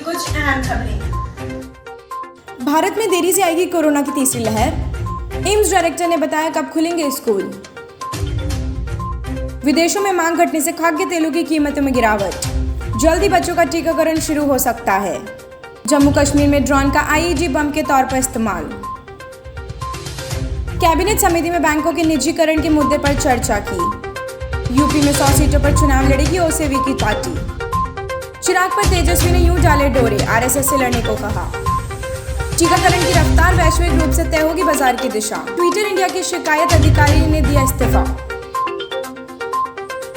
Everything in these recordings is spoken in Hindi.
कुछ अहम खबरें। भारत में देरी से आएगी कोरोना की तीसरी लहर। एम्स डायरेक्टर ने बताया कब खुलेंगे स्कूल। विदेशों में मांग घटने से खाद्य तेलों की कीमतों में गिरावट। जल्दी बच्चों का टीकाकरण शुरू हो सकता है। जम्मू कश्मीर में ड्रोन का आईईडी बम के तौर पर इस्तेमाल। कैबिनेट समिति में बैंकों के निजीकरण के मुद्दे पर चर्चा की। यूपी में 100 सीटों पर चुनाव लड़ेगी ओसेवी की पार्टी। चिराग पर तेजस्वी ने यूं डाले डोरे, आरएसएस से लड़ने को कहा। टीकाकरण की रफ्तार वैश्विक रूप से तय होगी बाजार की दिशा। ट्विटर इंडिया के शिकायत अधिकारी ने दिया इस्तीफा।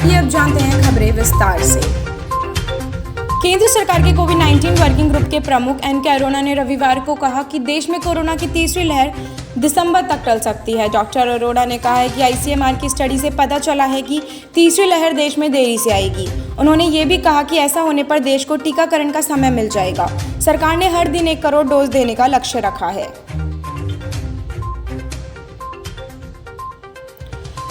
ये अब जानते हैं खबरें विस्तार से। केंद्र सरकार के कोविड-19 वर्किंग ग्रुप के प्रमुख एनके अरोड़ा ने रविवार को कहा कि देश में कोरोना की तीसरी लहर दिसंबर तक टल सकती है। डॉक्टर अरोड़ा ने कहा है कि आईसीएमआर की स्टडी से पता चला है कि तीसरी लहर देश में देरी से आएगी। उन्होंने ये भी कहा कि ऐसा होने पर देश को टीकाकरण का समय मिल जाएगा। सरकार ने हर दिन 1 करोड़ डोज देने का लक्ष्य रखा है।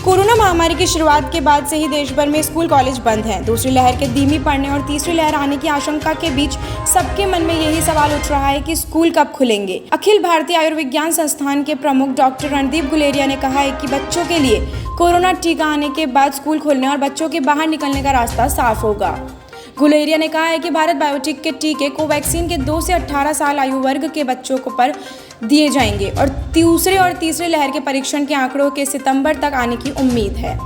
कोरोना महामारी की शुरुआत के बाद से ही देश भर में स्कूल कॉलेज बंद हैं। दूसरी लहर के धीमी पड़ने और तीसरी लहर आने की आशंका के बीच सबके मन में यही सवाल उठ रहा है कि स्कूल कब खुलेंगे। अखिल भारतीय आयुर्विज्ञान संस्थान के प्रमुख डॉक्टर रणदीप गुलेरिया ने कहा है कि बच्चों के लिए कोरोना टीका आने के बाद स्कूल खुलने और बच्चों के बाहर निकलने का रास्ता साफ होगा। गुलेरिया ने कहा है कि भारत बायोटेक के टीके कोवैक्सीन के 2 से 18 साल आयु वर्ग के बच्चों को पर दिए जाएंगे और दूसरे और तीसरे लहर के परीक्षण के आंकड़ों के सितंबर तक आने की उम्मीद है।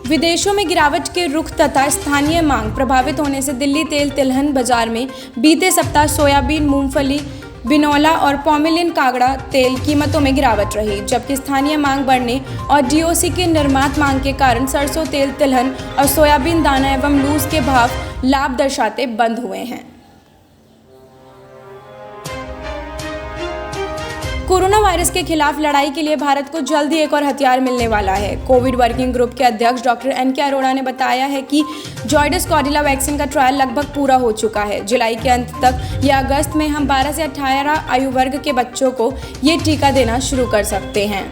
विदेशों में गिरावट के रुख तथा स्थानीय मांग प्रभावित होने से दिल्ली तेल तिलहन बाजार में बीते सप्ताह सोयाबीन, मूंगफली, बिनौला और पॉमेलिन कागड़ा तेल कीमतों में गिरावट रही, जबकि स्थानीय मांग बढ़ने और डीओसी की निर्यात मांग के कारण सरसों तेल, तिलहन और सोयाबीन दाना एवं लूज के भाव लाभ दर्शाते बंद हुए हैं। कोरोना वायरस के खिलाफ लड़ाई के लिए भारत को जल्द ही एक और हथियार मिलने वाला है। कोविड वर्किंग ग्रुप के अध्यक्ष डॉक्टर एनके अरोड़ा ने बताया है कि जायडस कोरोना वैक्सीन का ट्रायल लगभग पूरा हो चुका है। जुलाई के अंत तक या अगस्त में हम 12 से 18 आयु वर्ग के बच्चों को ये टीका देना शुरू कर सकते हैं।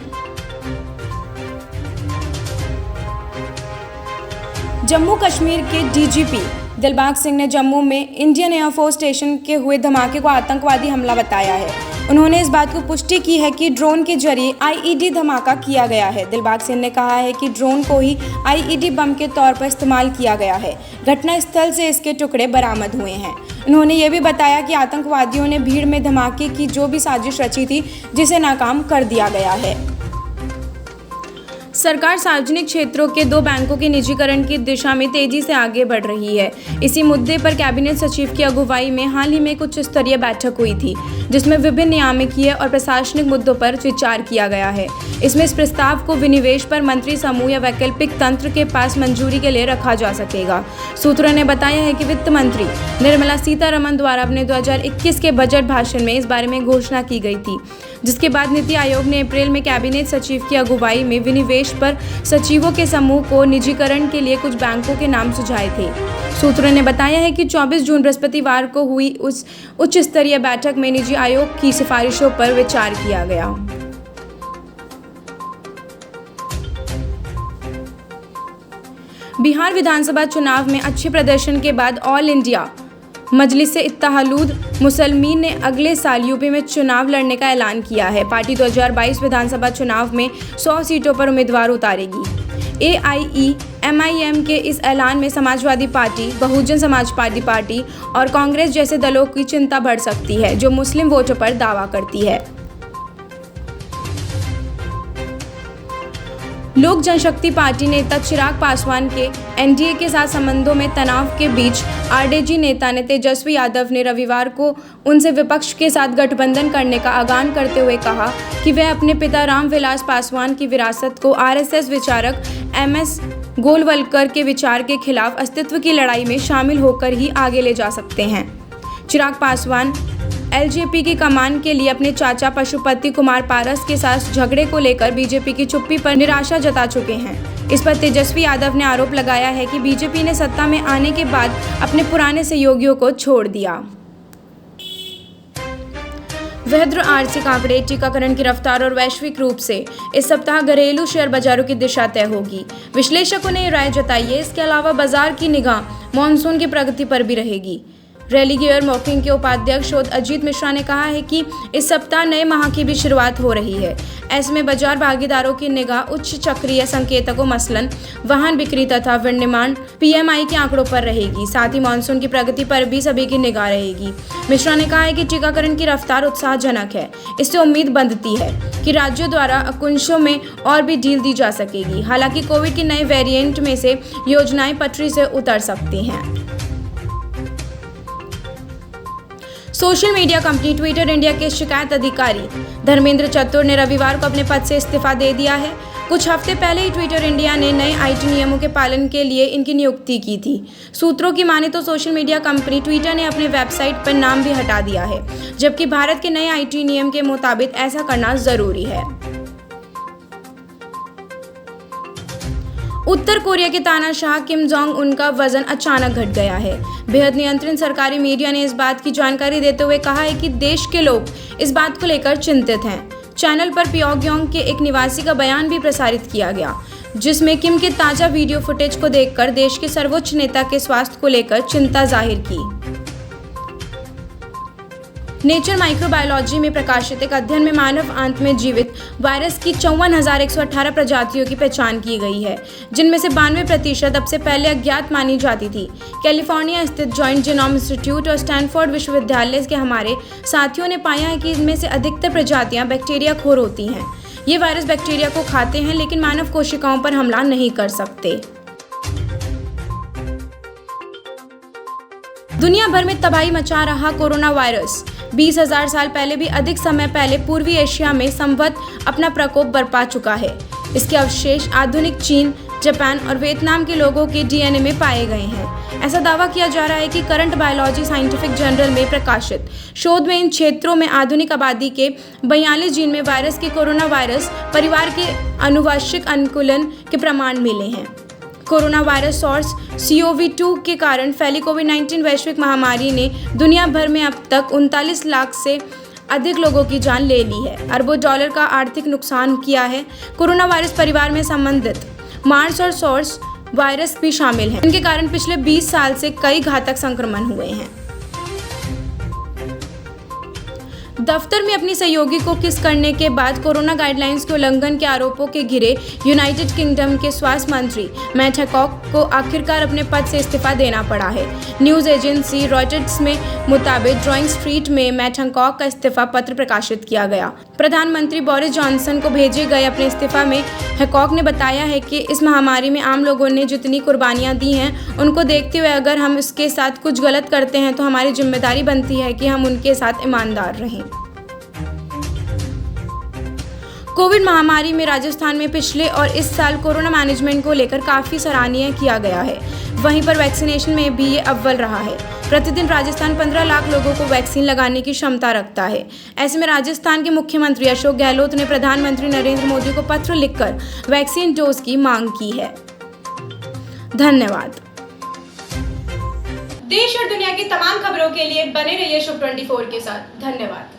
जम्मू कश्मीर के डीजीपी दिलबाग सिंह ने जम्मू में इंडियन एयरफोर्स स्टेशन के हुए धमाके को आतंकवादी हमला बताया है। उन्होंने इस बात को पुष्टि की है कि ड्रोन के जरिए आईईडी धमाका किया गया है। दिलबाग सिंह ने कहा है कि ड्रोन को ही आईईडी बम के तौर पर इस्तेमाल किया गया है। घटनास्थल से इसके टुकड़े बरामद हुए हैं। उन्होंने ये भी बताया कि आतंकवादियों ने भीड़ में धमाके की जो भी साजिश रची थी, जिसे नाकाम कर दिया गया है। सरकार सार्वजनिक क्षेत्रों के 2 बैंकों के निजीकरण की दिशा में तेजी से आगे बढ़ रही है। इसी मुद्दे पर कैबिनेट सचिव की अगुवाई में हाल ही में उच्च स्तरीय बैठक हुई थी, जिसमें विभिन्न नियामकीय और प्रशासनिक मुद्दों पर विचार किया गया है। इसमें इस प्रस्ताव को विनिवेश पर मंत्री समूह या वैकल्पिक तंत्र के पास मंजूरी के लिए रखा जा सकेगा। सूत्रों ने बताया है कि वित्त मंत्री निर्मला सीतारमण द्वारा अपने 2021 के बजट भाषण में इस बारे में घोषणा की गई थी, जिसके बाद नीति आयोग ने अप्रैल में कैबिनेट सचिव की अगुवाई में विनिवेश पर सचिवों के समूह को निजीकरण के लिए कुछ बैंकों के नाम सुझाए थे। सूत्रों ने बताया है कि 24 जून बृहस्पतिवार को हुई उस उच्च स्तरीय बैठक में निजी आयोग की सिफारिशों पर विचार किया गया। बिहार विधानसभा चुनाव में अच्छे प्रदर्शन के बाद ऑल इंडिया मजलिस इत्तेहादुल मुसलिमीन ने अगले साल यूपी में चुनाव लड़ने का ऐलान किया है। पार्टी 2022 विधानसभा चुनाव में 100 सीटों पर उम्मीदवार उतारेगी। एआईएमआईएम के इस ऐलान में समाजवादी पार्टी, बहुजन समाज पार्टी और कांग्रेस जैसे दलों की चिंता बढ़ सकती है, जो मुस्लिम वोटों पर दावा करती है। लोक जनशक्ति पार्टी नेता चिराग पासवान के एनडीए के साथ संबंधों में तनाव के बीच आरजेडी नेता ने तेजस्वी यादव ने रविवार को उनसे विपक्ष के साथ गठबंधन करने का आह्वान करते हुए कहा कि वह अपने पिता रामविलास पासवान की विरासत को आरएसएस विचारक एमएस गोलवलकर के विचार के खिलाफ अस्तित्व की लड़ाई में शामिल होकर ही आगे ले जा सकते हैं। चिराग पासवान एलजेपी की कमान के लिए अपने चाचा पशुपति कुमार पारस के साथ झगड़े को लेकर बीजेपी की चुप्पी पर निराशा जता चुके हैं। इस पर तेजस्वी यादव ने आरोप लगाया है कि बीजेपी ने सत्ता में आने के बाद अपने पुराने सहयोगियों को छोड़ दिया। वृहद आर्थिक आंकड़े, टीकाकरण की रफ्तार और वैश्विक रूप से इस सप्ताह घरेलू शेयर बाजारों की दिशा तय होगी। विश्लेषकों ने राय जताई है। इसके अलावा बाजार की निगाह मॉनसून की प्रगति पर भी रहेगी। रेलिगेयर मॉकिंग के उपाध्यक्ष शोध अजीत मिश्रा ने कहा है कि इस सप्ताह नए माह की भी शुरुआत हो रही है। ऐसे में बाजार भागीदारों की निगाह उच्च चक्रीय संकेतकों मसलन वाहन बिक्री तथा विनिर्माण PMI के आंकड़ों पर रहेगी। साथ ही मानसून की प्रगति पर भी सभी की निगाह रहेगी। मिश्रा ने कहा है कि टीकाकरण की रफ्तार उत्साहजनक है। इससे उम्मीद बनती है कि राज्यों द्वारा अंकुशों में और भी ढील दी जा सकेगी। हालांकि कोविड के नए वेरिएंट में से योजनाएं पटरी से उतर सकती हैं। Social media company Twitter India के शिकायत अधिकारी धर्मेंद्र चतुर ने रविवार को अपने पद से इस्तीफा दे दिया है। कुछ हफ्ते पहले ही ट्विटर इंडिया ने नए IT नियमों के पालन के लिए इनकी नियुक्ति की थी। सूत्रों की माने तो सोशल मीडिया कंपनी ट्विटर ने अपने वेबसाइट पर नाम भी हटा दिया है, जबकि भारत के नए IT नियम के मुताबिक ऐसा करना जरूरी है। उत्तर कोरिया के तानाशाह किम जोंग उन का वजन अचानक घट गया है। बेहद नियंत्रित सरकारी मीडिया ने इस बात की जानकारी देते हुए कहा है कि देश के लोग इस बात को लेकर चिंतित हैं। चैनल पर प्योंगयांग के एक निवासी का बयान भी प्रसारित किया गया, जिसमें किम के ताजा वीडियो फुटेज को देखकर देश के सर्वोच्च नेता के स्वास्थ्य को लेकर चिंता जाहिर की। नेचर माइक्रोबायोलॉजी में प्रकाशित एक अध्ययन में मानव आंत में जीवित वायरस की 54,118 प्रजातियों की पहचान की गई है, जिनमें से 92% अब से पहले अज्ञात मानी जाती थी। कैलिफोर्निया स्थित जॉइंट जीनोम इंस्टीट्यूट और स्टैनफोर्ड विश्वविद्यालय के हमारे साथियों ने पाया है कि इनमें से अधिकतर प्रजातियां बैक्टीरिया खोर होती हैं। ये वायरस बैक्टीरिया को खाते हैं, लेकिन मानव कोशिकाओं पर हमला नहीं कर सकते। दुनिया भर में तबाही मचा रहा कोरोना वायरस 20,000 साल पहले भी अधिक समय पहले पूर्वी एशिया में संभवत अपना प्रकोप बरपा चुका है। इसके अवशेष आधुनिक चीन, जापान और वियतनाम के लोगों के DNA में पाए गए हैं। ऐसा दावा किया जा रहा है कि करंट बायोलॉजी साइंटिफिक जर्नल में प्रकाशित शोध में इन क्षेत्रों में आधुनिक आबादी के 42 जीन में वायरस के कोरोना वायरस परिवार के आनुवंशिक अनुकूलन के प्रमाण मिले हैं। कोरोना वायरस सॉर्स CoV-2 के कारण फैली कोविड-19 वैश्विक महामारी ने दुनिया भर में अब तक 39 लाख से अधिक लोगों की जान ले ली है, अरबों डॉलर का आर्थिक नुकसान किया है। कोरोना वायरस परिवार में संबंधित मार्स और सॉर्स वायरस भी शामिल हैं। इनके कारण पिछले 20 साल से कई घातक संक्रमण हुए हैं। दफ्तर में अपनी सहयोगी को किस करने के बाद कोरोना गाइडलाइंस के उल्लंघन के आरोपों के घिरे यूनाइटेड किंगडम के स्वास्थ्य मंत्री मैट हैकॉक को आखिरकार अपने पद से इस्तीफा देना पड़ा है। न्यूज एजेंसी रॉयटर्स में मुताबिक ड्राइंग स्ट्रीट में मैट हैकॉक का इस्तीफा पत्र प्रकाशित किया गया। प्रधानमंत्री बोरिस जॉनसन को भेजे गए अपने इस्तीफा में हैकॉक ने बताया है कि इस महामारी में आम लोगों ने जितनी कुर्बानियां दी हैं, उनको देखते हुए अगर हम उसके साथ कुछ गलत करते हैं तो हमारी जिम्मेदारी बनती है कि हम उनके साथ ईमानदार रहें। कोविड महामारी में राजस्थान में पिछले और इस साल कोरोना मैनेजमेंट को लेकर काफ़ी सराहनीय किया गया है। वहीं पर वैक्सीनेशन में भी ये अव्वल रहा है। प्रतिदिन राजस्थान 15 लाख लोगों को वैक्सीन लगाने की क्षमता रखता है। ऐसे में राजस्थान के मुख्यमंत्री अशोक गहलोत ने प्रधानमंत्री नरेंद्र मोदी को पत्र लिखकर वैक्सीन डोज की मांग की है। धन्यवाद। देश और दुनिया की तमाम खबरों के लिए बने रहिए शुभ 24 के साथ। धन्यवाद।